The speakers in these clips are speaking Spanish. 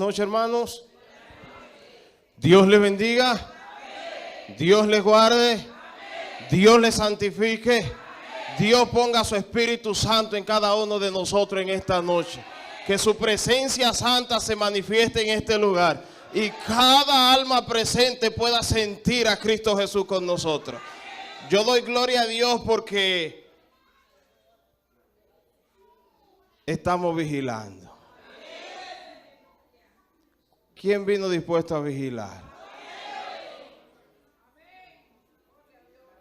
noches, hermanos. Dios les bendiga. Dios les guarde. Dios les santifique. Dios ponga su Espíritu Santo en cada uno de nosotros en esta noche. Que su presencia santa se manifieste en este lugar. Y cada alma presente pueda sentir a Cristo Jesús con nosotros. Yo doy gloria a Dios porque estamos vigilando. ¿Quién vino dispuesto a vigilar?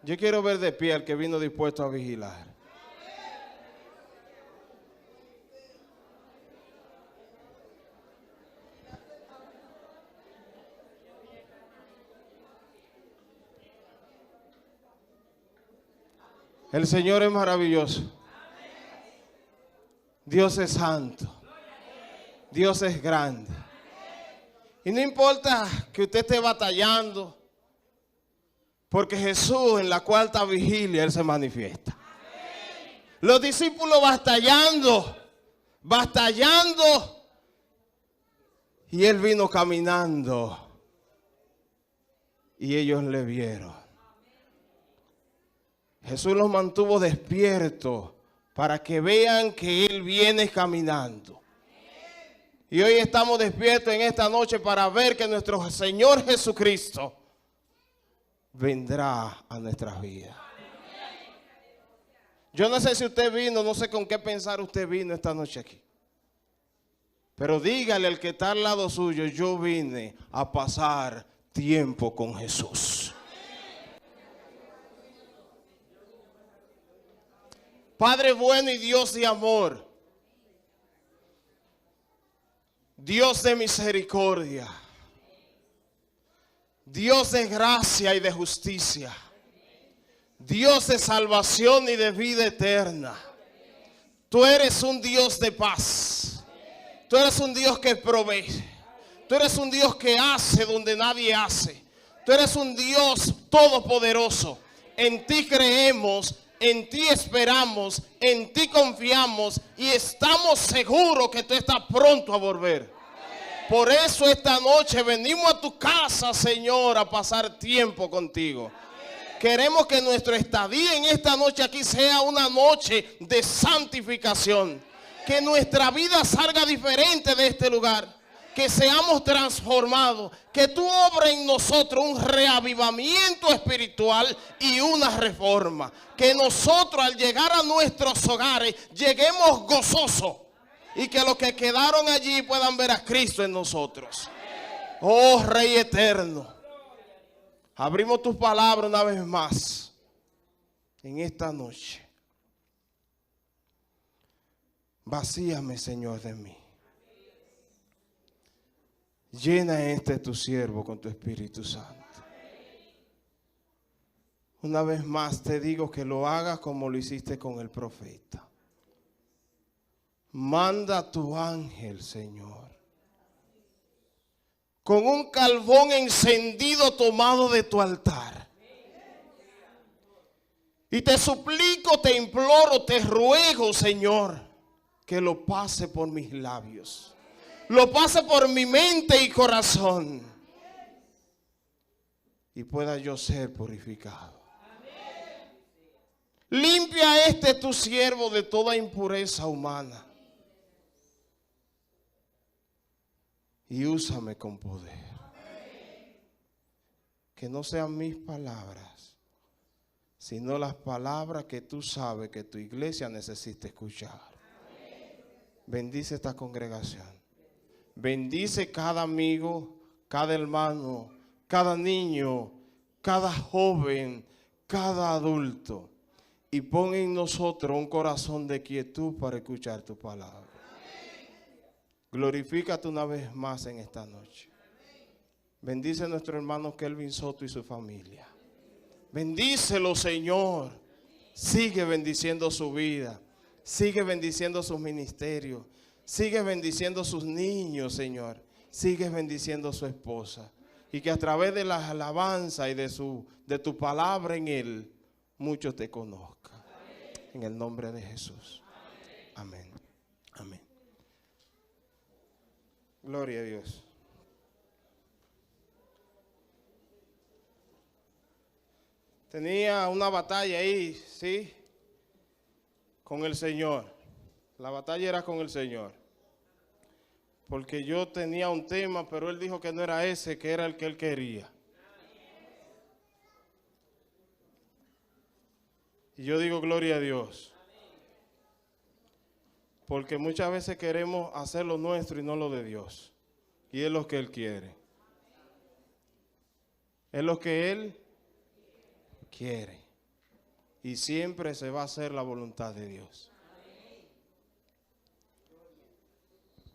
Yo quiero ver de pie al que vino dispuesto a vigilar. El Señor es maravilloso. Dios es santo. Dios es grande. Y no importa que usted esté batallando, porque Jesús en la cuarta vigilia, Él se manifiesta. Los discípulos batallando, y Él vino caminando, y ellos le vieron. Jesús los mantuvo despiertos para que vean que Él viene caminando. Y hoy estamos despiertos en esta noche para ver que nuestro Señor Jesucristo vendrá a nuestras vidas. Yo no sé si usted vino, no sé con qué pensar usted vino esta noche aquí. Pero dígale al que está al lado suyo, yo vine a pasar tiempo con Jesús. Padre bueno y Dios de amor, Dios de misericordia, Dios de gracia y de justicia, Dios de salvación y de vida eterna. Tú eres un Dios de paz. Tú eres un Dios que provee. Tú eres un Dios que hace donde nadie hace. Tú eres un Dios todopoderoso. En ti creemos, en ti esperamos, en ti confiamos y estamos seguros que tú estás pronto a volver. Por eso esta noche venimos a tu casa, Señor, a pasar tiempo contigo. Queremos que nuestro estadía en esta noche aquí sea una noche de santificación. Que nuestra vida salga diferente de este lugar. Que seamos transformados. Que tú obres en nosotros un reavivamiento espiritual y una reforma. Que nosotros al llegar a nuestros hogares lleguemos gozosos. Y que los que quedaron allí puedan ver a Cristo en nosotros. Oh Rey eterno. Abrimos tus palabras una vez más en esta noche. Vacíame, Señor, de mí. Llena tu siervo con tu Espíritu Santo. Una vez más te digo que lo hagas como lo hiciste con el profeta. Manda a tu ángel, Señor, con un carbón encendido tomado de tu altar. Y te suplico, te imploro, te ruego, Señor, que lo pase por mis labios. Lo pase por mi mente y corazón. Y pueda yo ser purificado. Limpia a tu siervo de toda impureza humana. Y úsame con poder. Que no sean mis palabras, sino las palabras que tú sabes que tu iglesia necesita escuchar. Bendice esta congregación. Bendice cada amigo, cada hermano, cada niño, cada joven, cada adulto. Y pon en nosotros un corazón de quietud para escuchar tu palabra. Glorifícate una vez más en esta noche. Bendice a nuestro hermano Kelvin Soto y su familia. Bendícelo, Señor. Sigue bendiciendo su vida. Sigue bendiciendo sus ministerios. Sigue bendiciendo sus niños, Señor. Sigue bendiciendo a su esposa. Y que a través de las alabanzas y de tu palabra en él, muchos te conozcan. En el nombre de Jesús. Amén. Amén. Gloria a Dios. Tenía una batalla ahí, ¿sí? Con el Señor. La batalla era con el Señor. Porque yo tenía un tema, pero Él dijo que no era ese, que era el que Él quería. Y yo digo gloria a Dios. Porque muchas veces queremos hacer lo nuestro y no lo de Dios. Y es lo que Él quiere. Es lo que Él quiere. Y siempre se va a hacer la voluntad de Dios.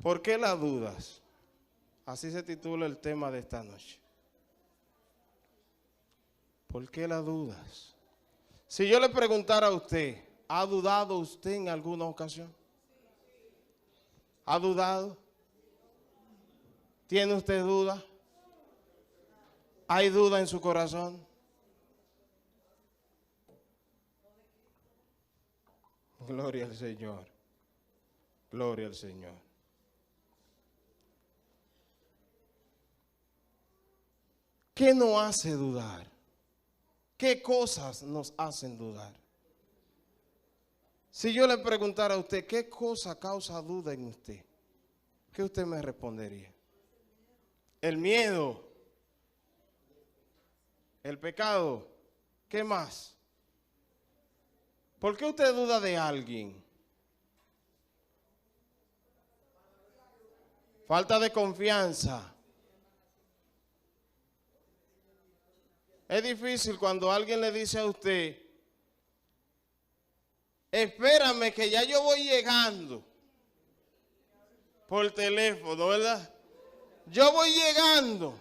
¿Por qué las dudas? Así se titula el tema de esta noche. ¿Por qué las dudas? Si yo le preguntara a usted, ¿ha dudado usted en alguna ocasión? ¿Ha dudado? ¿Tiene usted duda? ¿Hay duda en su corazón? Gloria al Señor. Gloria al Señor. ¿Qué nos hace dudar? ¿Qué cosas nos hacen dudar? Si yo le preguntara a usted, ¿qué cosa causa duda en usted? ¿Qué usted me respondería? El miedo. El pecado. ¿Qué más? ¿Por qué usted duda de alguien? Falta de confianza. Es difícil cuando alguien le dice a usted, espérame que ya yo voy llegando, por teléfono, ¿verdad? Yo voy llegando.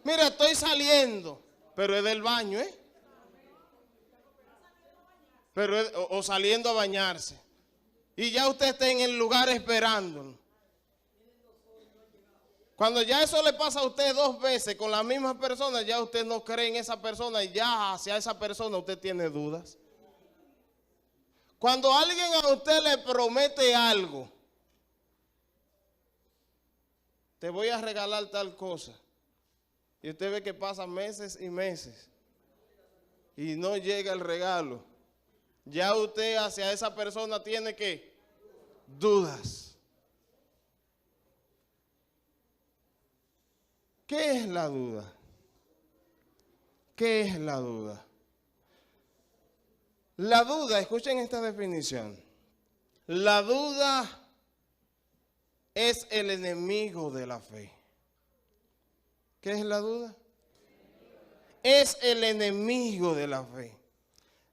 Mira, estoy saliendo, pero es del baño, ¿eh? Pero o saliendo a bañarse. Y ya usted está en el lugar esperando. Cuando ya eso le pasa a usted 2 veces con la misma persona, ya usted no cree en esa persona y ya hacia esa persona usted tiene dudas. Cuando alguien a usted le promete algo, te voy a regalar tal cosa, y usted ve que pasan meses y meses y no llega el regalo, ya usted hacia esa persona tiene que dudas. ¿Qué es la duda? ¿Qué es la duda? La duda, escuchen esta definición. La duda es el enemigo de la fe. ¿Qué es la duda? Es el enemigo de la fe.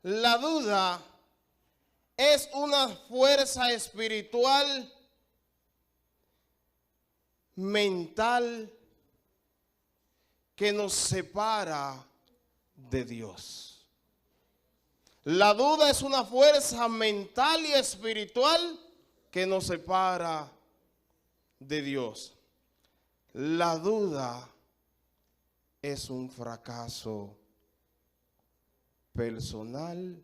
La duda es una fuerza espiritual, mental, que nos separa de Dios. La duda es una fuerza mental y espiritual que nos separa de Dios. La duda es un fracaso personal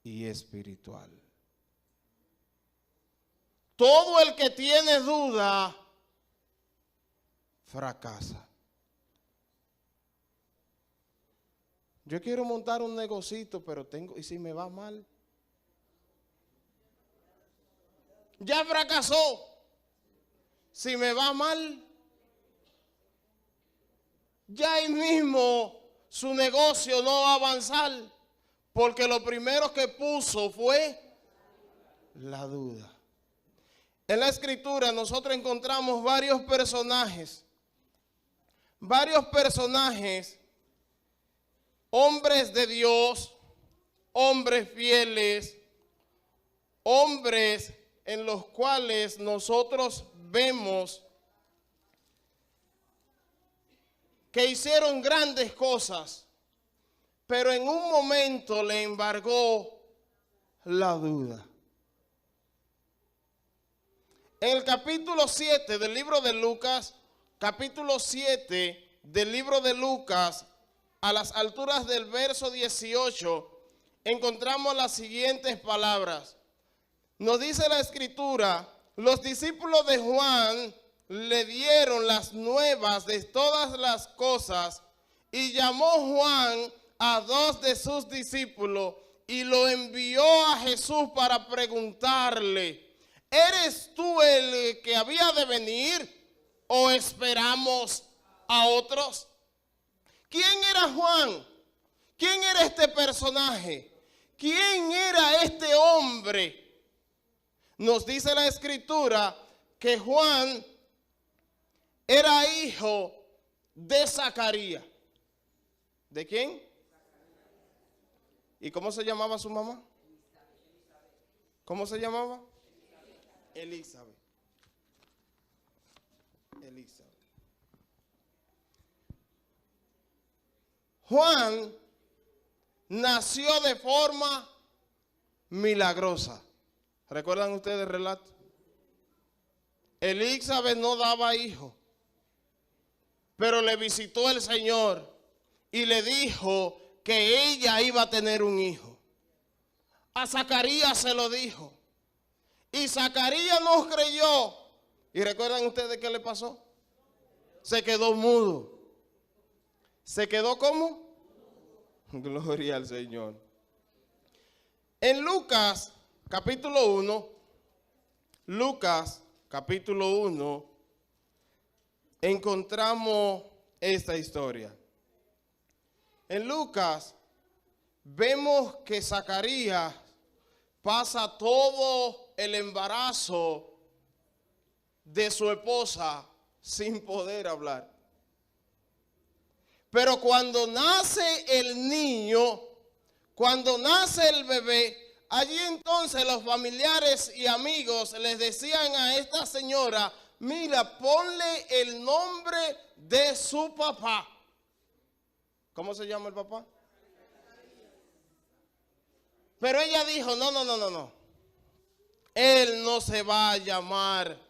y espiritual. Todo el que tiene duda fracasa. Yo quiero montar un negocito, pero ¿y si me va mal? Ya fracasó. Si me va mal, ya ahí mismo su negocio no va a avanzar, porque lo primero que puso fue la duda. En la Escritura nosotros encontramos varios personajes, hombres de Dios, hombres fieles, hombres en los cuales nosotros vemos que hicieron grandes cosas, pero en un momento le embargó la duda. En el capítulo 7 del libro de Lucas, a las alturas del verso 18, encontramos las siguientes palabras. Nos dice la Escritura, los discípulos de Juan le dieron las nuevas de todas las cosas y llamó Juan a 2 de sus discípulos y lo envió a Jesús para preguntarle: ¿eres tú el que había de venir o esperamos a otros? ¿Quién era Juan? ¿Quién era este personaje? ¿Quién era este hombre? Nos dice la Escritura que Juan era hijo de Zacarías. ¿De quién? ¿Y cómo se llamaba su mamá? ¿Cómo se llamaba? Elizabeth. Elizabeth. Juan nació de forma milagrosa. ¿Recuerdan ustedes el relato? Elizabeth no daba hijo, pero le visitó el Señor y le dijo que ella iba a tener un hijo. A Zacarías se lo dijo. Y Zacarías no creyó. ¿Y recuerdan ustedes qué le pasó? Se quedó mudo. ¿Se quedó cómo? Gloria al Señor. En Lucas capítulo 1, Lucas capítulo 1, encontramos esta historia. En Lucas vemos que Zacarías pasa todo el embarazo de su esposa sin poder hablar. Pero cuando nace el niño, cuando nace el bebé, allí entonces los familiares y amigos les decían a esta señora: mira, ponle el nombre de su papá. ¿Cómo se llama el papá? Pero ella dijo: no. Él no se va a llamar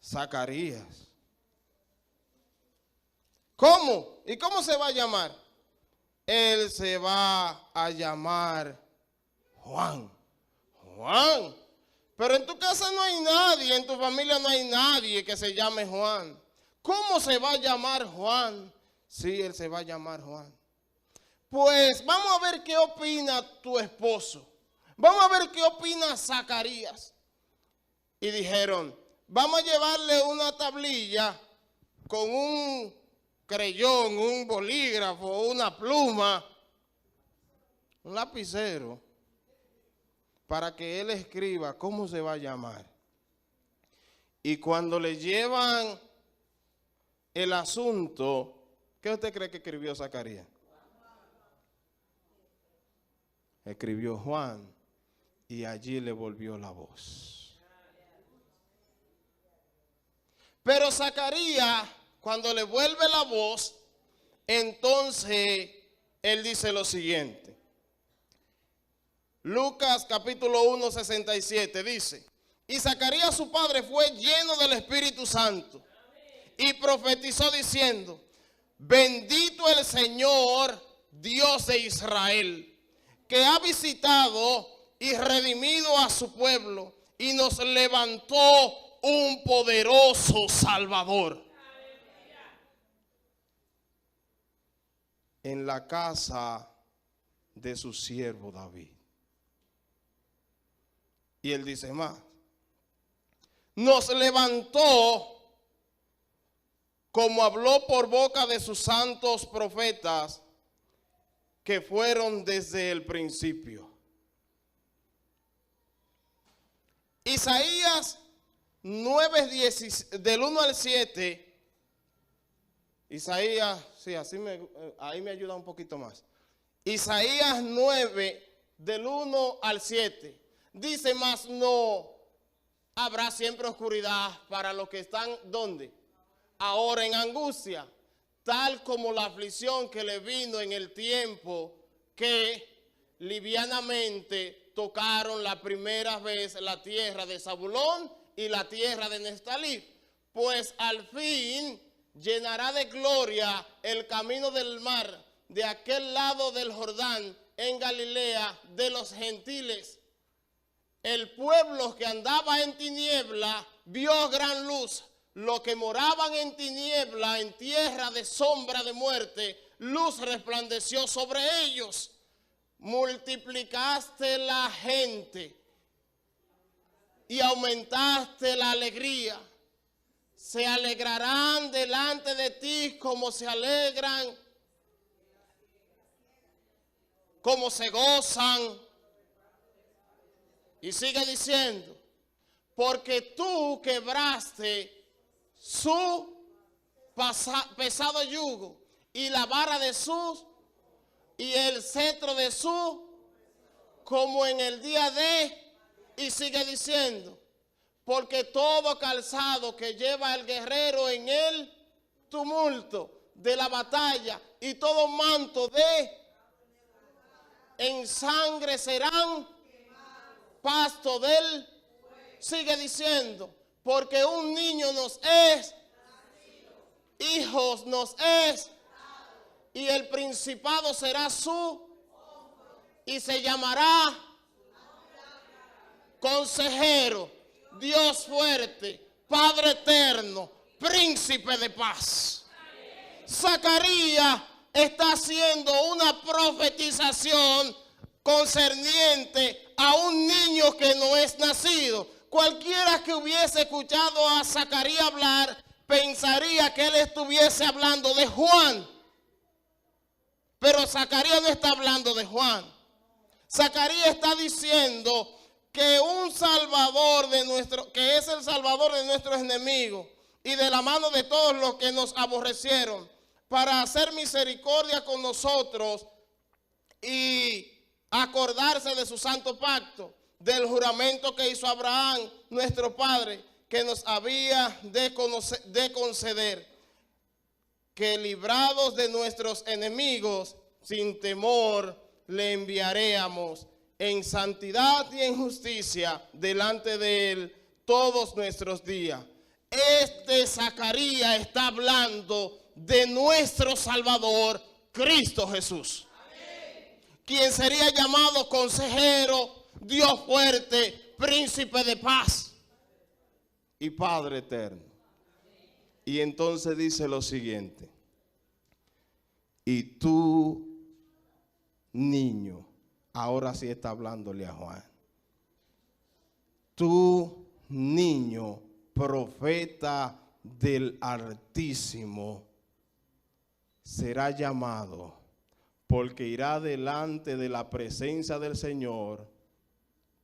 Zacarías. ¿Cómo? ¿Y cómo se va a llamar? Él se va a llamar Juan. Juan. Pero en tu casa no hay nadie, en tu familia no hay nadie que se llame Juan. ¿Cómo se va a llamar Juan? Sí, él se va a llamar Juan. Pues vamos a ver qué opina tu esposo. Vamos a ver qué opina Zacarías. Y dijeron: vamos a llevarle una tablilla con un creyón, un bolígrafo, una pluma, un lapicero, para que él escriba cómo se va a llamar. Y cuando le llevan el asunto, ¿qué usted cree que escribió Zacarías? Escribió Juan, y allí le volvió la voz. Pero Zacarías, cuando le vuelve la voz, entonces él dice lo siguiente. Lucas capítulo 1, 67 dice: y Zacarías su padre fue lleno del Espíritu Santo y profetizó diciendo: bendito el Señor, Dios de Israel, que ha visitado y redimido a su pueblo y nos levantó un poderoso Salvador en la casa de su siervo David. Y él dice más: nos levantó como habló por boca de sus santos profetas que fueron desde el principio. Isaías 9, del 1 al 7. Isaías, sí, ahí me ayuda un poquito más. Isaías 9, del 1 al 7. Dice: mas no habrá siempre oscuridad para los que están, ¿dónde? Ahora en angustia, tal como la aflicción que le vino en el tiempo que livianamente tocaron la primera vez la tierra de Zabulón y la tierra de Neftalí, pues al fin llenará de gloria el camino del mar de aquel lado del Jordán en Galilea de los gentiles. El pueblo que andaba en tiniebla vio gran luz, los que moraban en tiniebla, en tierra de sombra de muerte, luz resplandeció sobre ellos. Multiplicaste la gente y aumentaste la alegría. Se alegrarán delante de ti como se alegran, como se gozan. Y sigue diciendo, porque tú quebraste su pesado yugo y la vara de sus y el cetro de su, como en el día de, y sigue diciendo, porque todo calzado que lleva el guerrero en el tumulto de la batalla y todo manto de en sangre serán pasto del, sigue diciendo, porque un niño nos es, hijos nos es, y el principado será su, y se llamará Consejero, Dios fuerte, Padre eterno, Príncipe de paz. Zacarías está haciendo una profetización concerniente a un niño que no es nacido. Cualquiera que hubiese escuchado a Zacarías hablar pensaría que él estuviese hablando de Juan. Pero Zacarías no está hablando de Juan. Zacarías está diciendo que un Salvador que es el Salvador de nuestros enemigos y de la mano de todos los que nos aborrecieron, para hacer misericordia con nosotros y acordarse de su santo pacto, del juramento que hizo Abraham, nuestro padre, que nos había de conceder, que librados de nuestros enemigos, sin temor, le enviaremos en santidad y en justicia delante de él todos nuestros días. Este Zacarías está hablando de nuestro Salvador, Cristo Jesús. Amén. Quien sería llamado Consejero, Dios fuerte, Príncipe de paz y Padre eterno. Y entonces dice lo siguiente: y tú, niño, ahora sí está hablándole a Juan, tú, niño, profeta del Altísimo, será llamado, porque irá delante de la presencia del Señor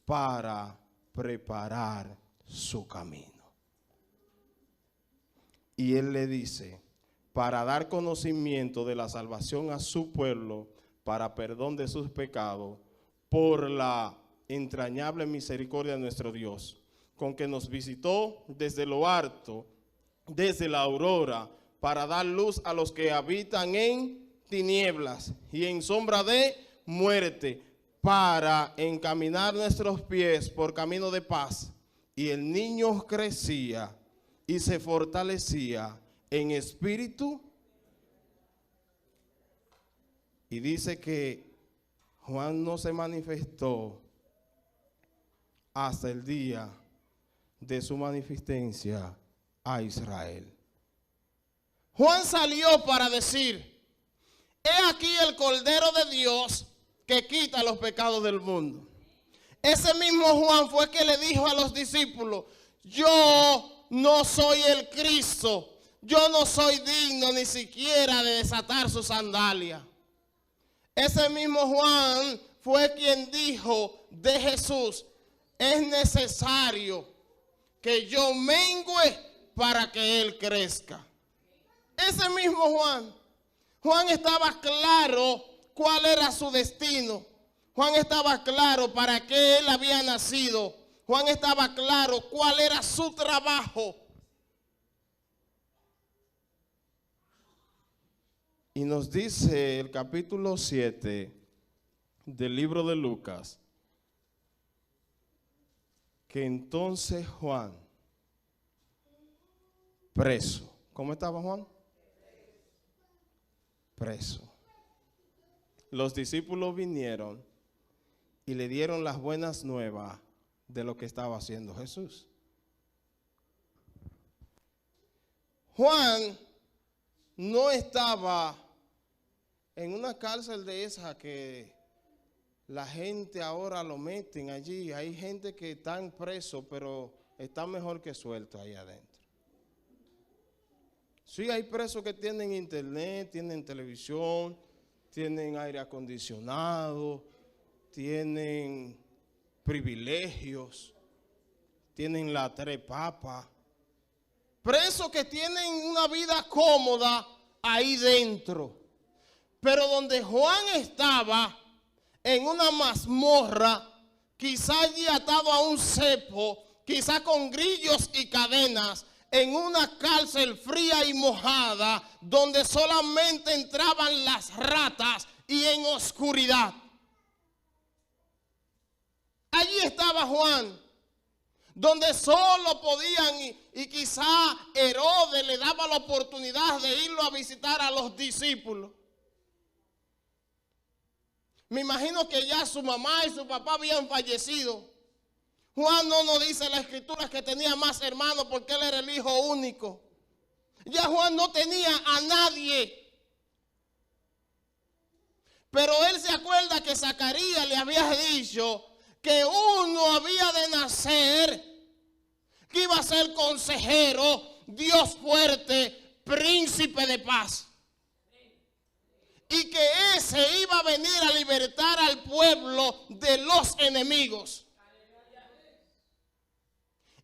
para preparar su camino. Y él le dice, para dar conocimiento de la salvación a su pueblo, para perdón de sus pecados, por la entrañable misericordia de nuestro Dios, con que nos visitó desde lo alto, desde la aurora, para dar luz a los que habitan en tinieblas y en sombra de muerte, para encaminar nuestros pies por camino de paz. Y el niño crecía y se fortalecía en espíritu. Y dice que Juan no se manifestó hasta el día de su manifestancia a Israel. Juan salió para decir, he aquí el Cordero de Dios que quita los pecados del mundo. Ese mismo Juan fue que le dijo a los discípulos, yo no soy el Cristo, yo no soy digno ni siquiera de desatar sus sandalias. Ese mismo Juan fue quien dijo de Jesús, es necesario que yo mengüe para que él crezca. Ese mismo Juan estaba claro cuál era su destino. Juan estaba claro para qué él había nacido. Juan estaba claro cuál era su trabajo. Y nos dice el capítulo 7 del libro de Lucas, que entonces Juan, preso. ¿Cómo estaba Juan? Preso. Los discípulos vinieron y le dieron las buenas nuevas de lo que estaba haciendo Jesús. Juan no estaba en una cárcel de esa que la gente ahora lo meten allí. Hay gente que están presos, pero está mejor que sueltos ahí adentro. Sí, hay presos que tienen internet, tienen televisión, tienen aire acondicionado, tienen privilegios, tienen la tres papas. Presos que tienen una vida cómoda ahí dentro. Pero donde Juan estaba, en una mazmorra, quizá allí atado a un cepo, quizá con grillos y cadenas, en una cárcel fría y mojada, donde solamente entraban las ratas y en oscuridad. Allí estaba Juan, donde solo podían, y quizá Herodes le daba la oportunidad de irlo a visitar a los discípulos. Me imagino que ya su mamá y su papá habían fallecido. Juan no nos dice en la escritura que tenía más hermanos porque él era el hijo único. Ya Juan no tenía a nadie. Pero él se acuerda que Zacarías le había dicho que uno había de nacer, que iba a ser consejero, Dios fuerte, príncipe de paz. Y que ese iba a venir a libertar al pueblo de los enemigos.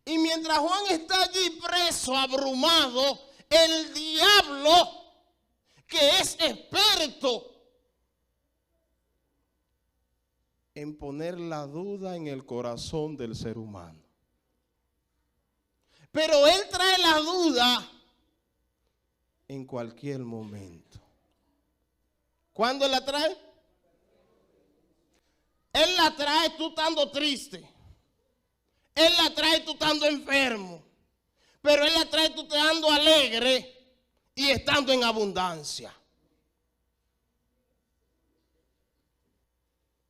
Y mientras Juan está allí preso, abrumado, el diablo, que es experto en poner la duda en el corazón del ser humano. Pero él trae la duda en cualquier momento. ¿Cuándo la trae? Él la trae tú estando triste. Él la trae tú estando enfermo. Pero él la trae tú estando alegre y estando en abundancia.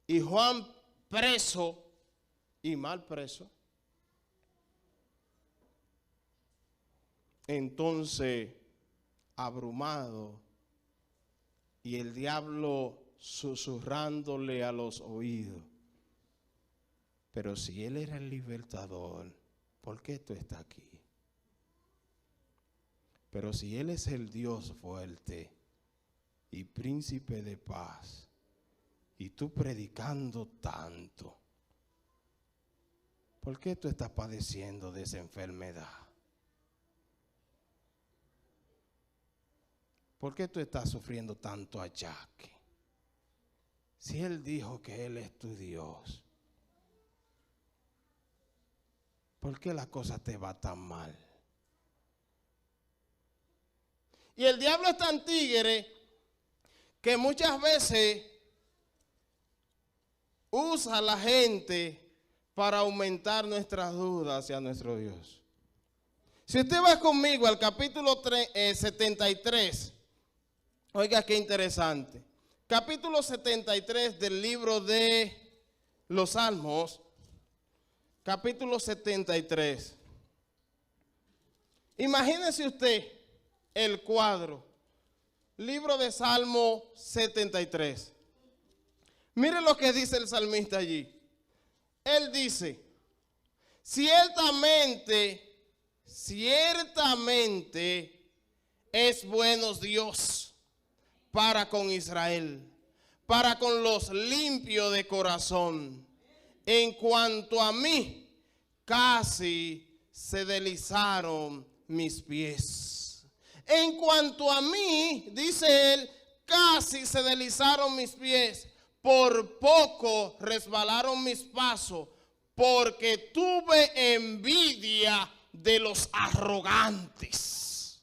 Y Juan preso y mal preso. Entonces, abrumado, y el diablo susurrándole a los oídos. Pero si él era el libertador, ¿por qué tú estás aquí? Pero si él es el Dios fuerte y príncipe de paz, y tú predicando tanto, ¿por qué tú estás padeciendo de esa enfermedad? ¿Por qué tú estás sufriendo tanto achaque? Si él dijo que él es tu Dios, ¿por qué la cosa te va tan mal? Y el diablo es tan tigre que muchas veces usa a la gente para aumentar nuestras dudas hacia nuestro Dios. Si usted va conmigo al capítulo 73, oiga qué interesante. Capítulo 73 del libro de los Salmos, capítulo 73. Imagínese usted el cuadro, libro de Salmo 73. Mire lo que dice el salmista allí. Él dice, ciertamente es bueno Dios para con Israel, para con los limpios de corazón. En cuanto a mí, casi se deslizaron mis pies. En cuanto a mí, dice él, casi se deslizaron mis pies. Por poco resbalaron mis pasos, porque tuve envidia de los arrogantes.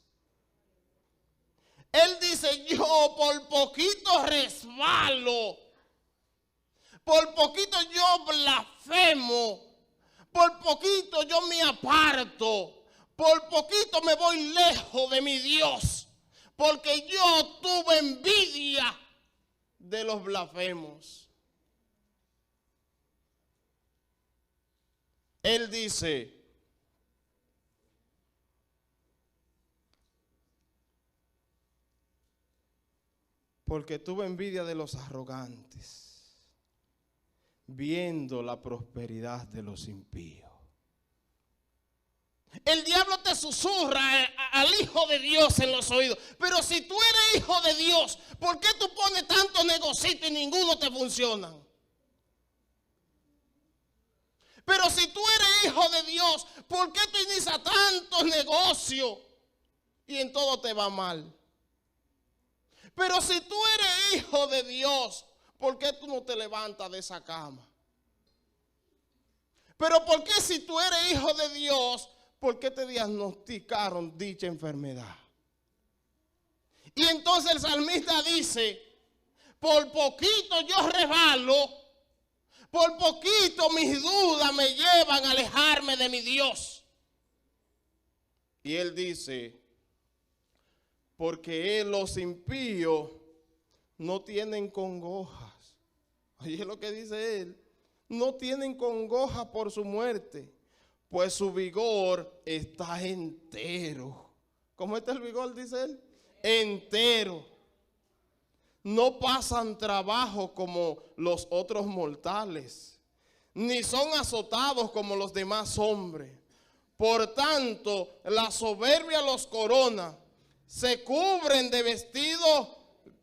Él dice, yo por poquito resbalo, por poquito yo blasfemo, por poquito yo me aparto, por poquito me voy lejos de mi Dios, porque yo tuve envidia de los blasfemos. Él dice, Porque tuve envidia de los arrogantes, viendo la prosperidad de los impíos. El diablo te susurra al Hijo de Dios en los oídos. Pero si tú eres hijo de Dios, ¿por qué tú pones tantos negocios y ninguno te funciona? Pero si tú eres hijo de Dios, ¿por qué tú inicias tantos negocios y en todo te va mal? Pero si tú eres hijo de Dios, ¿por qué tú no te levantas de esa cama? Pero ¿por qué si tú eres hijo de Dios, por qué te diagnosticaron dicha enfermedad? Y entonces el salmista dice, por poquito yo resbalo, por poquito mis dudas me llevan a alejarme de mi Dios. Y él dice, porque los impíos no tienen congojas. Oye lo que dice él, no tienen congoja por su muerte, pues su vigor está entero. ¿Cómo está el vigor, dice él? Entero. No pasan trabajo como los otros mortales, ni son azotados como los demás hombres. Por tanto, la soberbia los corona, se cubren de vestidos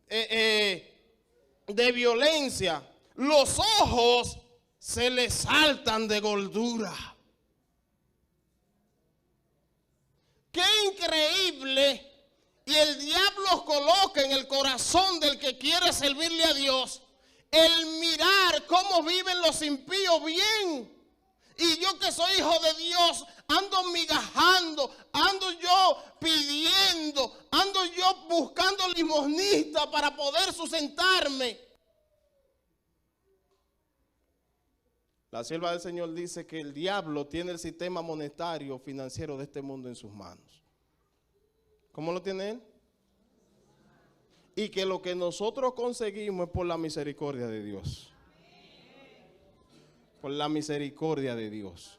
de violencia, los ojos se les saltan de gordura. ¡Qué increíble! Y el diablo coloca en el corazón del que quiere servirle a Dios el mirar cómo viven los impíos bien. Y yo que soy hijo de Dios, ando migajando, ando yo pidiendo, ando yo buscando limosnita para poder sustentarme. La sierva del Señor dice que el diablo tiene el sistema monetario financiero de este mundo en sus manos. ¿Cómo lo tiene él? Y que lo que nosotros conseguimos es por la misericordia de Dios. Por la misericordia de Dios.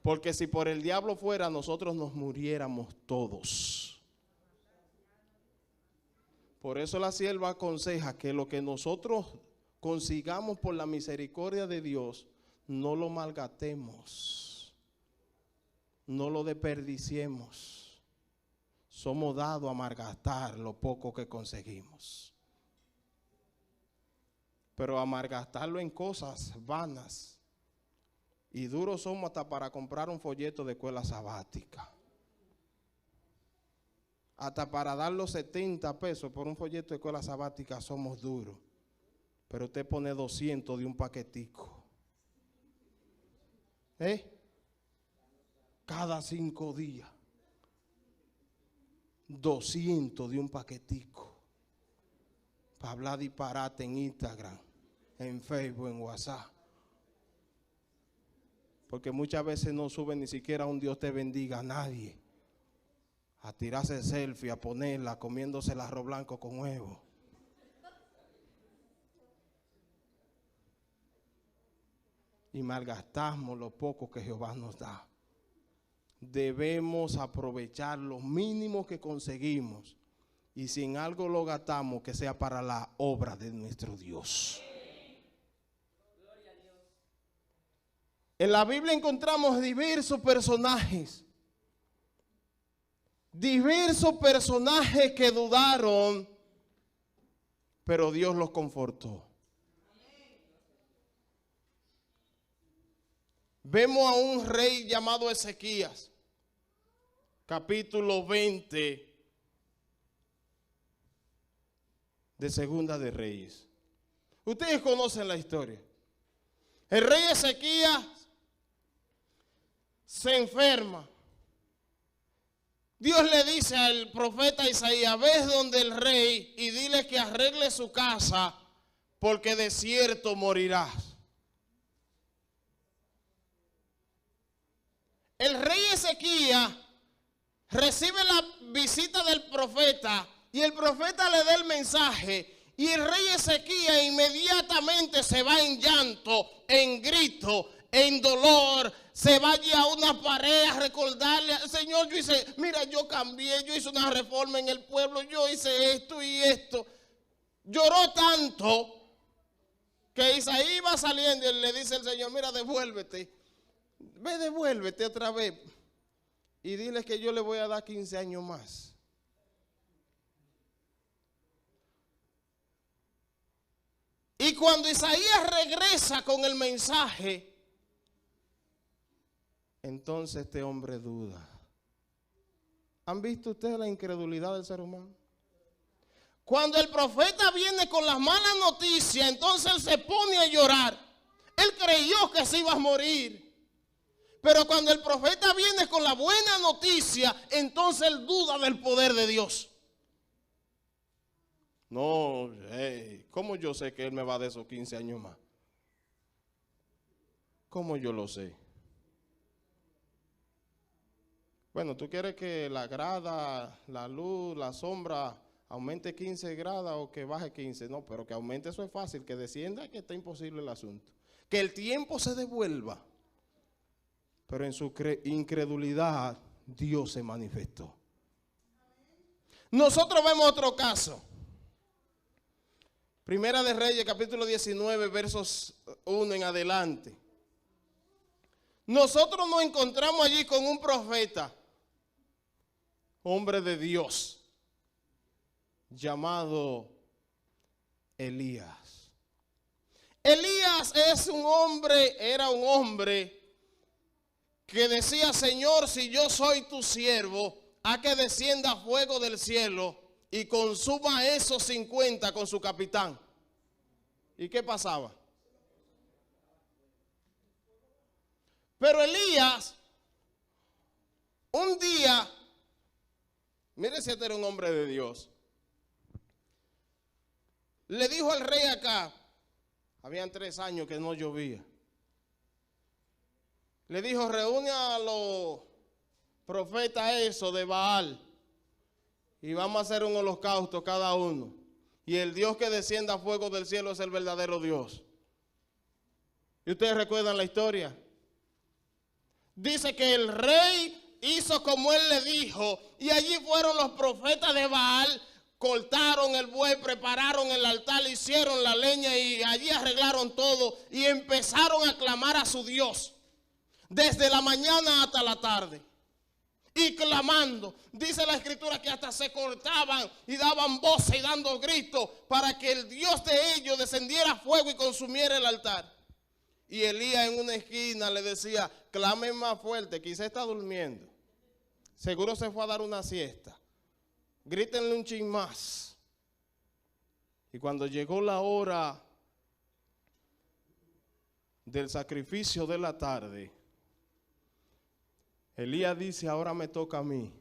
Porque si por el diablo fuera, nosotros nos muriéramos todos. Por eso la sierva aconseja que lo que nosotros consigamos por la misericordia de Dios, no lo malgatemos, no lo desperdiciemos. Somos dados a malgastar lo poco que conseguimos. Pero a malgastarlo en cosas vanas. Y duros somos hasta para comprar un folleto de escuela sabática. Hasta para dar los 70 pesos por un folleto de escuela sabática somos duros. Pero usted pone 200 de un paquetico. Cada 5 días. 200 de un paquetico. Para hablar disparate en Instagram, en Facebook, en WhatsApp. Porque muchas veces no suben ni siquiera un Dios te bendiga a nadie. A tirarse selfie, a ponerla, comiéndose el arroz blanco con huevo. Y malgastamos lo poco que Jehová nos da. Debemos aprovechar lo mínimo que conseguimos. Y si en algo lo gastamos, que sea para la obra de nuestro Dios. En la Biblia encontramos diversos personajes que dudaron, pero Dios los confortó. Vemos a un rey llamado Ezequías, capítulo 20 de Segunda de Reyes. Ustedes conocen la historia. El rey Ezequías se enferma. Dios le dice al profeta Isaías, ves donde el rey y dile que arregle su casa porque de cierto morirás. El rey Ezequías recibe la visita del profeta y el profeta le da el mensaje y el rey Ezequías inmediatamente se va en llanto, en grito, en dolor, se va allí a una pared a recordarle, Señor, yo hice, mira, yo cambié, yo hice una reforma en el pueblo, yo hice esto y esto. Lloró tanto que Isaí va saliendo y le dice el Señor, mira, devuélvete. Devuélvete otra vez. Y dile que yo le voy a dar 15 años más. Y cuando Isaías regresa con el mensaje, entonces este hombre duda. ¿Han visto ustedes la incredulidad del ser humano? Cuando el profeta viene con las malas noticias, entonces él se pone a llorar. Él creyó que se iba a morir. Pero cuando el profeta viene con la buena noticia, entonces él duda del poder de Dios. No, ¿cómo yo sé que él me va a dar esos 15 años más? ¿Cómo yo lo sé? Bueno, tú quieres que la grada, la luz, la sombra aumente 15 grados o que baje 15. No, pero que aumente, eso es fácil. Que descienda, que está imposible el asunto. Que el tiempo se devuelva. Pero en su incredulidad Dios se manifestó. Nosotros vemos otro caso. Primera de Reyes, capítulo 19, versos 1 en adelante. Nosotros nos encontramos allí con un profeta, hombre de Dios, llamado Elías. Elías era un hombre que decía, Señor, si yo soy tu siervo, a que descienda fuego del cielo y consuma esos 50 con su capitán. ¿Y qué pasaba? Pero Elías, un día, mire si este era un hombre de Dios, le dijo al rey acá, habían 3 años que no llovía, le dijo, reúne a los profetas eso de Baal y vamos a hacer un holocausto cada uno. Y el Dios que descienda fuego del cielo es el verdadero Dios. ¿Y ustedes recuerdan la historia? Dice que el rey hizo como él le dijo y allí fueron los profetas de Baal, cortaron el buey, prepararon el altar, hicieron la leña y allí arreglaron todo y empezaron a clamar a su Dios. Desde la mañana hasta la tarde. Y clamando. Dice la escritura que hasta se cortaban y daban voces y dando gritos para que el Dios de ellos descendiera fuego y consumiera el altar. Y Elías en una esquina le decía, clamen más fuerte, quizá está durmiendo. Seguro se fue a dar una siesta. Grítenle un chin más. Y cuando llegó la hora del sacrificio de la tarde, Elías dice, ahora me toca a mí.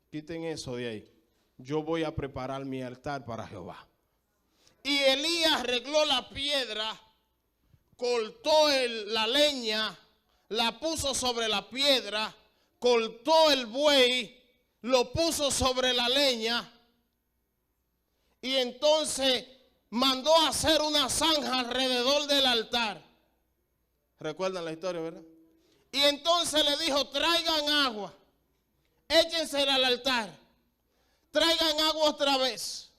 Quiten eso de ahí. Yo voy a preparar mi altar para Jehová. Y Elías arregló la piedra, cortó la leña, la puso sobre la piedra, cortó el buey, lo puso sobre la leña. Y entonces mandó a hacer una zanja alrededor del altar. ¿Recuerdan la historia, verdad? Y entonces le dijo, traigan agua, échensela al altar, traigan agua otra vez,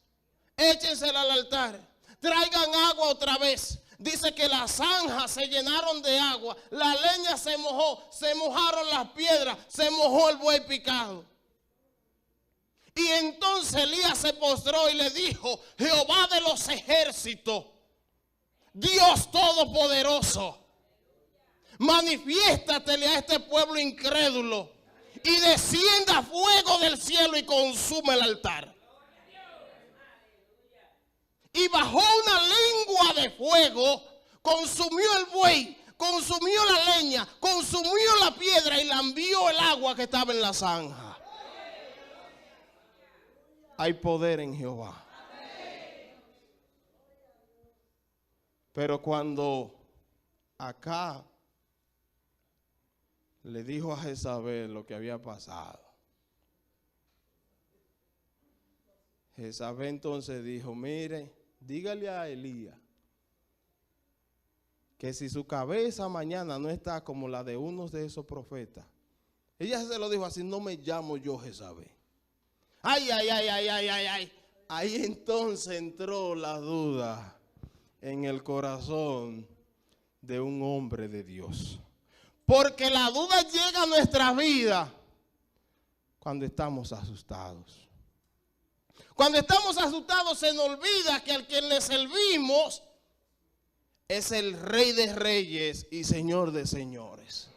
échensela al altar, traigan agua otra vez. Dice que las zanjas se llenaron de agua, la leña se mojó, se mojaron las piedras, se mojó el buey picado. Y entonces Elías se postró y le dijo, Jehová de los ejércitos, Dios todopoderoso, manifiéstatele a este pueblo incrédulo y descienda fuego del cielo y consume el altar. Y bajó una lengua de fuego, consumió el buey, consumió la leña, consumió la piedra y lambió el agua que estaba en la zanja. Hay poder en Jehová. Pero cuando acá le dijo a Jezabel lo que había pasado, Jezabel entonces dijo, mire, dígale a Elías que si su cabeza mañana no está como la de uno de esos profetas. Ella se lo dijo así, no me llamo yo Jezabel. Ay, ay, ay, ay, ay, ay, ay. Ahí entonces entró la duda en el corazón de un hombre de Dios. Porque la duda llega a nuestra vida cuando estamos asustados. Cuando estamos asustados se nos olvida que al que le servimos es el Rey de Reyes y Señor de Señores.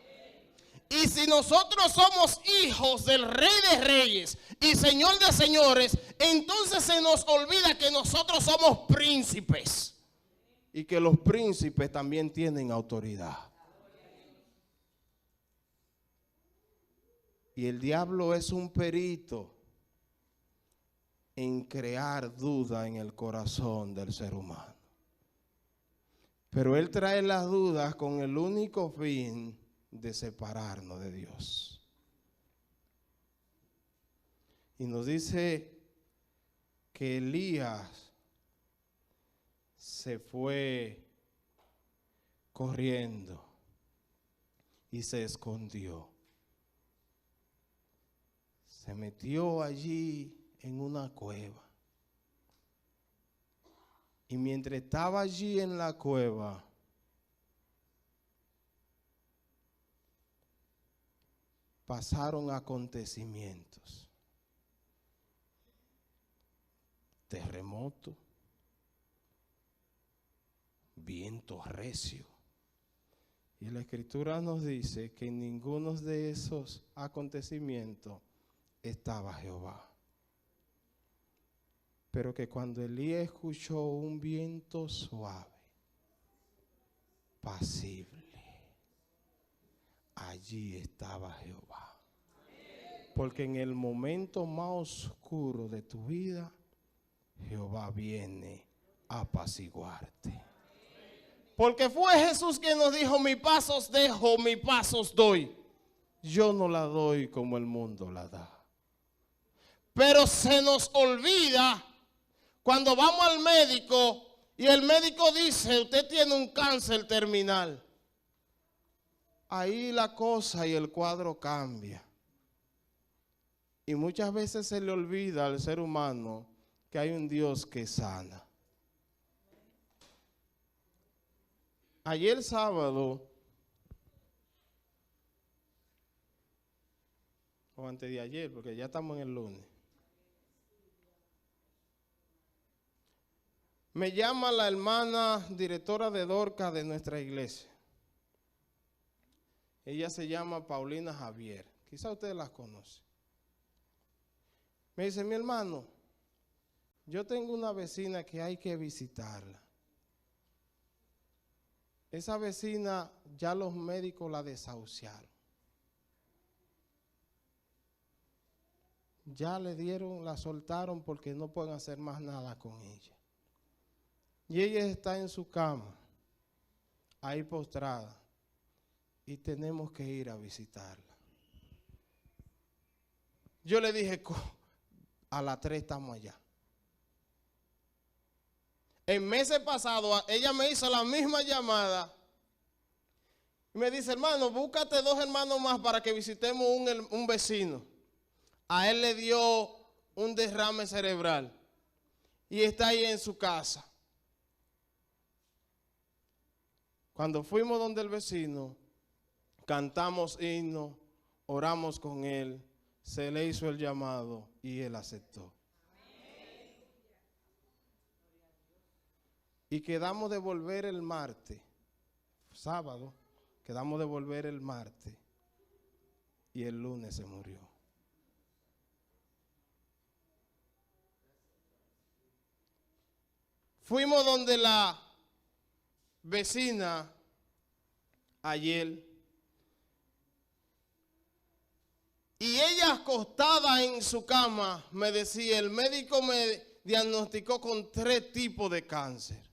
Y si nosotros somos hijos del Rey de Reyes y Señor de Señores, entonces se nos olvida que nosotros somos príncipes. Y que los príncipes también tienen autoridad. Y el diablo es un perito en crear duda en el corazón del ser humano. Pero él trae las dudas con el único fin de separarnos de Dios. Y nos dice que Elías se fue corriendo y se escondió. Se metió allí en una cueva. Y mientras estaba allí en la cueva, pasaron acontecimientos. Terremoto, viento recio. Y la Escritura nos dice que en ninguno de esos acontecimientos estaba Jehová. Pero que cuando Elías escuchó un viento suave, pasible, allí estaba Jehová. Porque en el momento más oscuro de tu vida, Jehová viene a apaciguarte. Porque fue Jesús quien nos dijo: mi paz os dejo, mi paz os doy. Yo no la doy como el mundo la da. Pero se nos olvida cuando vamos al médico y el médico dice: usted tiene un cáncer terminal. Ahí la cosa y el cuadro cambia. Y muchas veces se le olvida al ser humano que hay un Dios que sana. Ayer sábado, o antes de ayer, porque ya estamos en el lunes, me llama la hermana directora de Dorcas de nuestra iglesia. Ella se llama Paulina Javier. Quizá ustedes las conocen. Me dice: mi hermano, yo tengo una vecina que hay que visitarla. Esa vecina ya los médicos la desahuciaron. Ya le dieron, la soltaron porque no pueden hacer más nada con ella. Y ella está en su cama, ahí postrada, y tenemos que ir a visitarla. Yo le dije: a las 3 estamos allá. El mes pasado ella me hizo la misma llamada y me dice: hermano, búscate 2 hermanos más para que visitemos un vecino. A él le dio un derrame cerebral y está ahí en su casa. Cuando fuimos donde el vecino, cantamos himno, oramos con él, se le hizo el llamado y él aceptó. Y quedamos de volver el martes, sábado, quedamos de volver el martes y el lunes se murió. Fuimos donde la vecina ayer y ella acostada en su cama me decía: el médico me diagnosticó con 3 tipos de cáncer.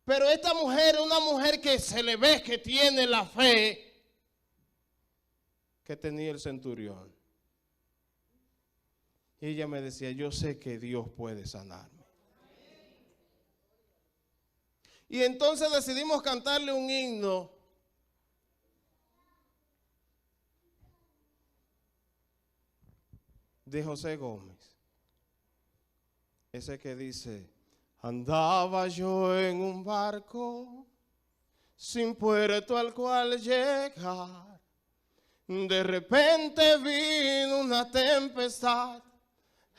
Pero esta mujer es una mujer que se le ve que tiene la fe que tenía el centurión. Y ella me decía: yo sé que Dios puede sanarme. Y entonces decidimos cantarle un himno. de José Gómez. Ese que dice: andaba yo en un barco sin puerto al cual llegar. De repente vino una tempestad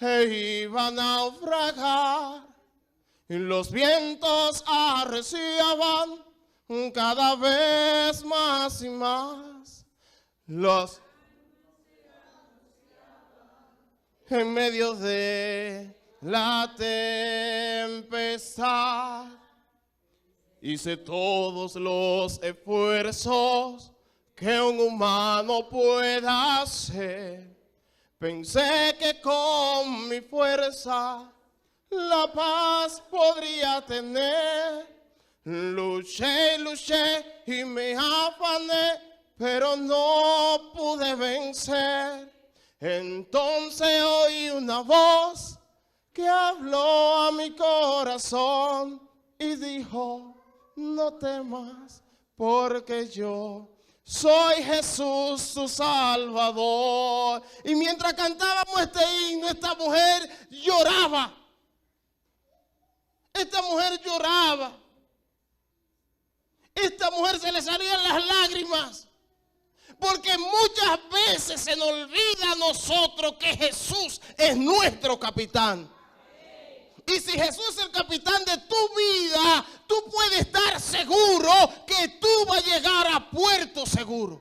e iba a naufragar. Y los vientos arreciaban cada vez más y más. En medio de la tempestad, hice todos los esfuerzos que un humano pueda hacer. Pensé que con mi fuerza la paz podría tener. Luché y me afané, pero no pude vencer. Entonces oí una voz que habló a mi corazón y dijo: no temas, porque yo soy Jesús tu Salvador. Y mientras cantábamos este himno, esta mujer lloraba. Esta mujer lloraba. Esta mujer se le salían las lágrimas. Porque muchas veces se nos olvida a nosotros que Jesús es nuestro capitán. Y si Jesús es el capitán de tu vida, tú puedes estar seguro que tú vas a llegar a puerto seguro.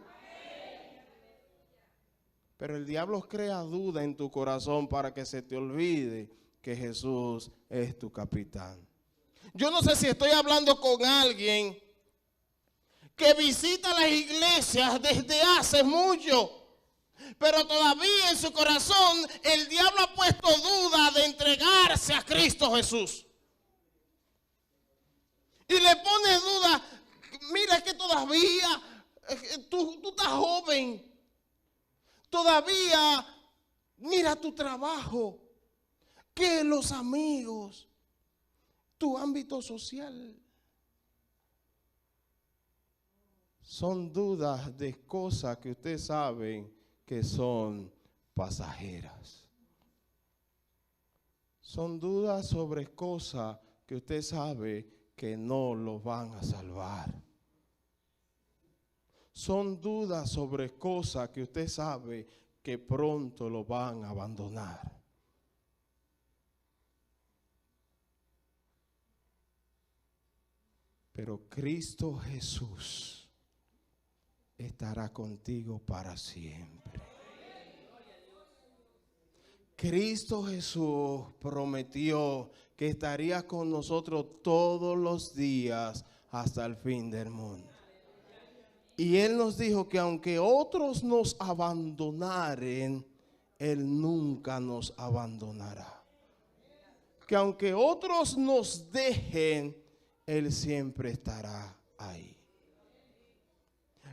Pero el diablo crea duda en tu corazón para que se te olvide que Jesús es tu capitán. Yo no sé si estoy hablando con alguien que visita las iglesias desde hace mucho, pero todavía en su corazón el diablo ha puesto duda de entregarse a Cristo Jesús. Y le pone duda: mira, es que todavía tú estás joven. Todavía, mira tu trabajo, que los amigos, tu ámbito social. Son dudas de cosas que usted sabe que son pasajeras. Son dudas sobre cosas que usted sabe que no lo van a salvar. Son dudas sobre cosas que usted sabe que pronto lo van a abandonar. Pero Cristo Jesús estará contigo para siempre. Cristo Jesús prometió que estaría con nosotros todos los días hasta el fin del mundo. Y Él nos dijo que aunque otros nos abandonaren, Él nunca nos abandonará. Que aunque otros nos dejen, Él siempre estará ahí.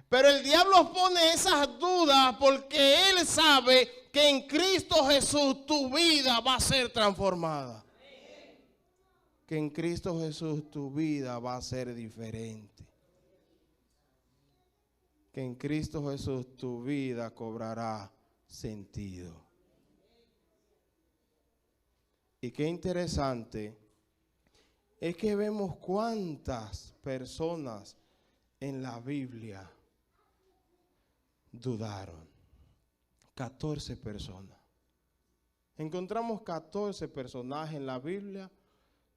Pero el diablo pone esas dudas porque él sabe que en Cristo Jesús tu vida va a ser transformada. Que en Cristo Jesús tu vida va a ser diferente. Que en Cristo Jesús tu vida cobrará sentido. Y qué interesante es que vemos cuántas personas en la Biblia dudaron. 14 personas. Encontramos 14 personajes en la Biblia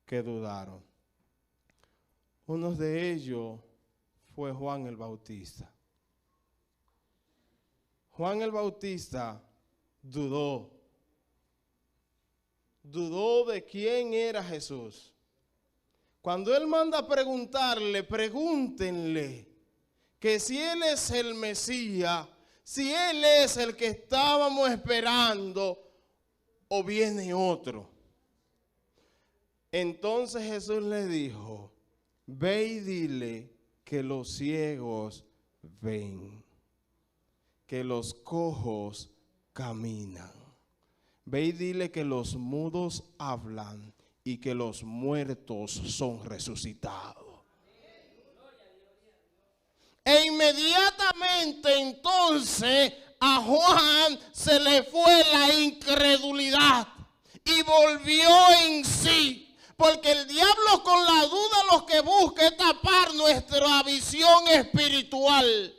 que dudaron. Uno de ellos fue Juan el Bautista. Juan el Bautista dudó. Dudó de quién era Jesús. Cuando él manda a preguntarle, pregúntenle que si él es el Mesías, si él es el que estábamos esperando o viene otro. Entonces Jesús le dijo: ve y dile que los ciegos ven, que los cojos caminan. Ve y dile que los mudos hablan y que los muertos son resucitados. E inmediatamente entonces a Juan se le fue la incredulidad y volvió en sí. Porque el diablo con la duda lo que busca es tapar nuestra visión espiritual.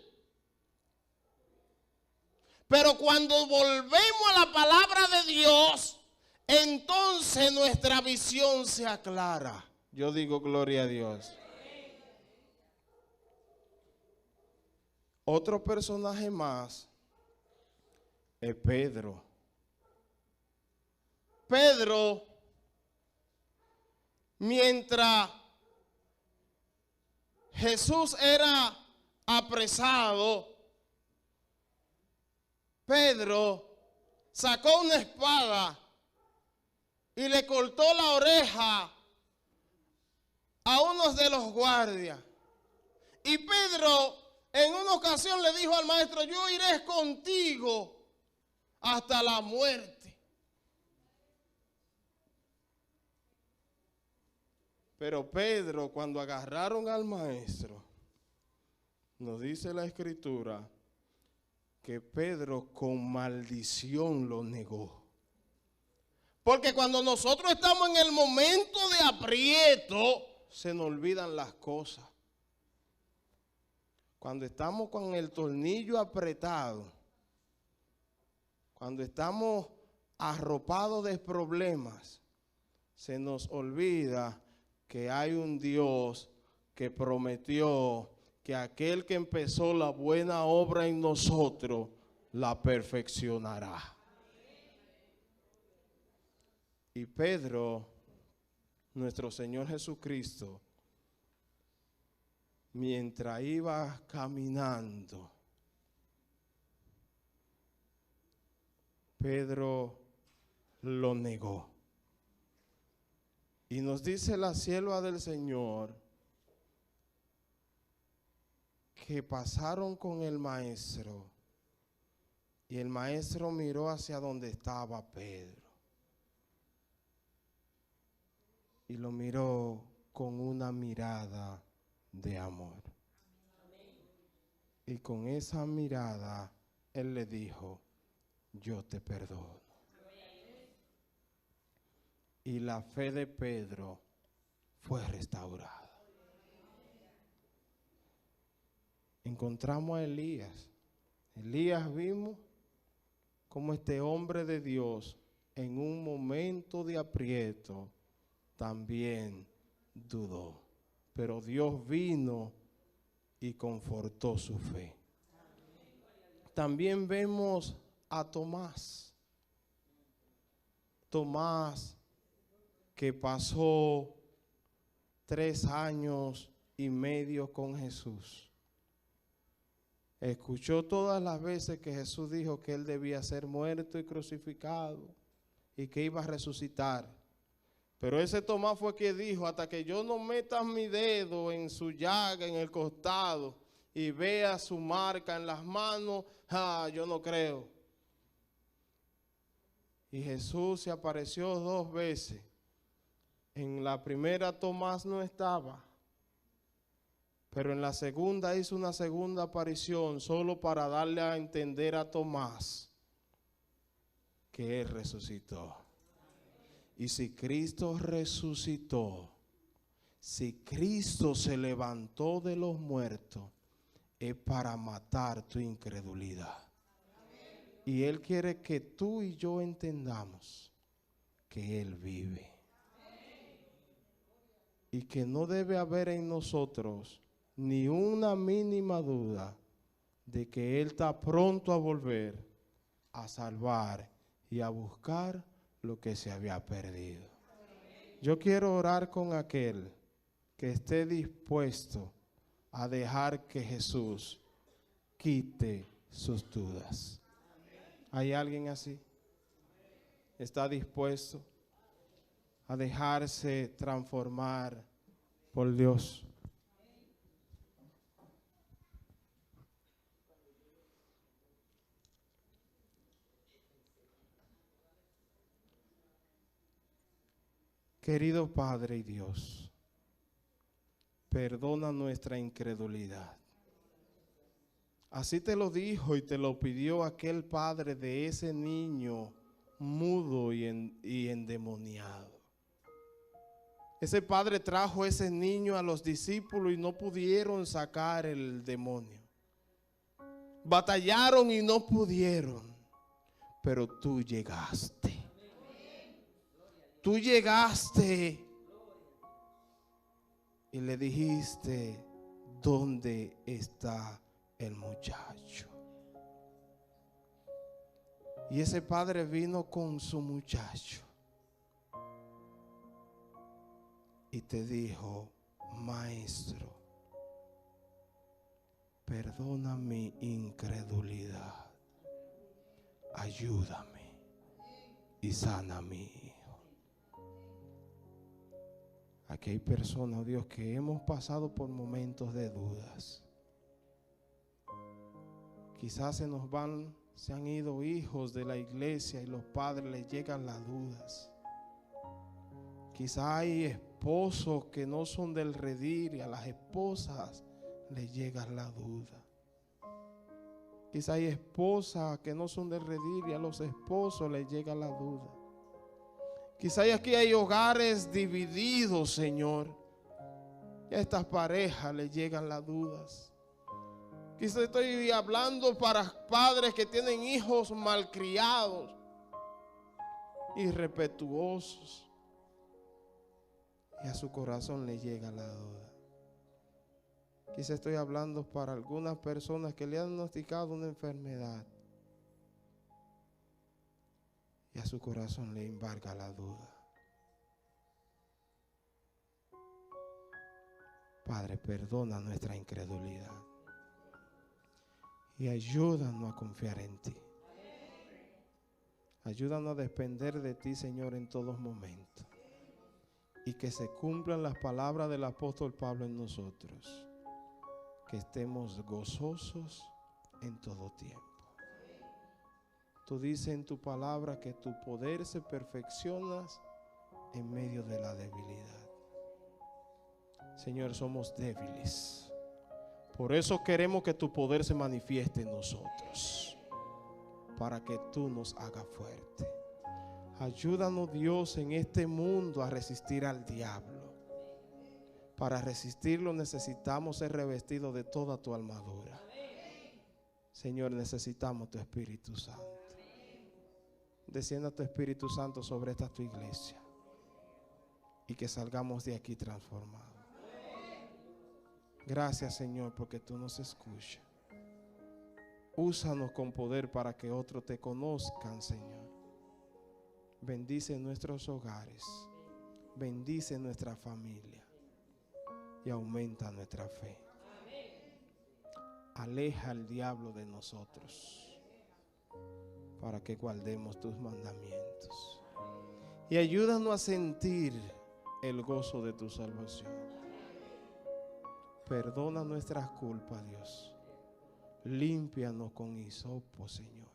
Pero cuando volvemos a la palabra de Dios, entonces nuestra visión se aclara. Yo digo gloria a Dios. Otro personaje más es Pedro. Pedro, mientras Jesús era apresado, Pedro sacó una espada y le cortó la oreja a uno de los guardias. Y Pedro en una ocasión le dijo al maestro: yo iré contigo hasta la muerte. Pero Pedro, cuando agarraron al maestro, nos dice la escritura que Pedro con maldición lo negó. Porque cuando nosotros estamos en el momento de aprieto, se nos olvidan las cosas. Cuando estamos con el tornillo apretado, cuando estamos arropados de problemas, se nos olvida que hay un Dios que prometió que aquel que empezó la buena obra en nosotros, la perfeccionará. Y Pedro, nuestro Señor Jesucristo, mientras iba caminando, Pedro lo negó. Y nos dice la sierva del Señor que pasaron con el maestro y el maestro miró hacia donde estaba Pedro y lo miró con una mirada de amor. Y con esa mirada él le dijo: yo te perdono. Y la fe de Pedro fue restaurada. Encontramos a Elías. Elías vimos como este hombre de Dios en un momento de aprieto también dudó. Pero Dios vino y confortó su fe. También vemos a Tomás. Tomás, que pasó 3 años y medio con Jesús. Escuchó todas las veces que Jesús dijo que él debía ser muerto y crucificado y que iba a resucitar. Pero ese Tomás fue que dijo: hasta que yo no meta mi dedo en su llaga, en el costado, y vea su marca en las manos, yo no creo. Y Jesús se apareció 2 veces. En la primera Tomás no estaba, pero en la segunda hizo una segunda aparición solo para darle a entender a Tomás que él resucitó. Y si Cristo resucitó, si Cristo se levantó de los muertos, es para matar tu incredulidad. Y Él quiere que tú y yo entendamos que Él vive. Y que no debe haber en nosotros ni una mínima duda de que Él está pronto a volver a salvar y a buscar lo que se había perdido. Yo quiero orar con aquel que esté dispuesto a dejar que Jesús quite sus dudas. ¿Hay alguien así? ¿Está dispuesto a dejarse transformar por Dios? Querido Padre y Dios, perdona nuestra incredulidad. Así te lo dijo y te lo pidió aquel padre de ese niño mudo y endemoniado. Ese padre trajo ese niño a los discípulos y no pudieron sacar el demonio. Batallaron y no pudieron, pero tú llegaste. Tú llegaste y le dijiste, ¿dónde está el muchacho? Y ese padre vino con su muchacho y te dijo, maestro, perdona mi incredulidad, ayúdame y sana a mi hijo. Aquí hay personas, oh Dios, que hemos pasado por momentos de dudas. Quizás se han ido hijos de la iglesia y los padres les llegan las dudas. Quizás hay esposos que no son del redil y a las esposas les llega la duda. Quizás hay esposas que no son del redil y a los esposos les llega la duda. Quizás aquí hay hogares divididos, Señor, y a estas parejas les llegan las dudas. Quizás estoy hablando para padres que tienen hijos malcriados, irrespetuosos, y a su corazón le llega la duda. Quizás estoy hablando para algunas personas que le han diagnosticado una enfermedad y a su corazón le embarga la duda. Padre, perdona nuestra incredulidad y ayúdanos a confiar en ti. Ayúdanos a depender de ti, Señor, en todos momentos. Y que se cumplan las palabras del apóstol Pablo en nosotros. Que estemos gozosos en todo tiempo. Tú dices en tu palabra que tu poder se perfecciona en medio de la debilidad. Señor, somos débiles. Por eso queremos que tu poder se manifieste en nosotros. Para que tú nos hagas fuerte. Ayúdanos, Dios, en este mundo a resistir al diablo. Para resistirlo necesitamos ser revestidos de toda tu armadura. Señor, necesitamos tu Espíritu Santo. Descienda tu Espíritu Santo sobre esta tu iglesia. Y que salgamos de aquí transformados. Gracias, Señor, porque tú nos escuchas. Úsanos con poder para que otros te conozcan, Señor. Bendice nuestros hogares. Bendice nuestra familia. Y aumenta nuestra fe. Aleja al diablo de nosotros para que guardemos tus mandamientos. Y ayúdanos a sentir el gozo de tu salvación. Perdona nuestras culpas, Dios. Límpianos con hisopo, Señor.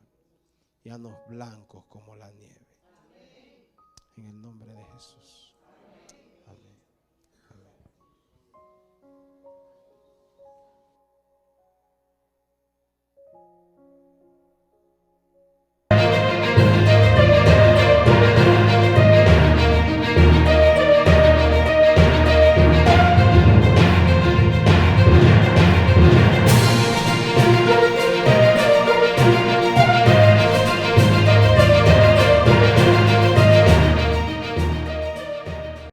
Y haznos blancos como la nieve. En el nombre de Jesús.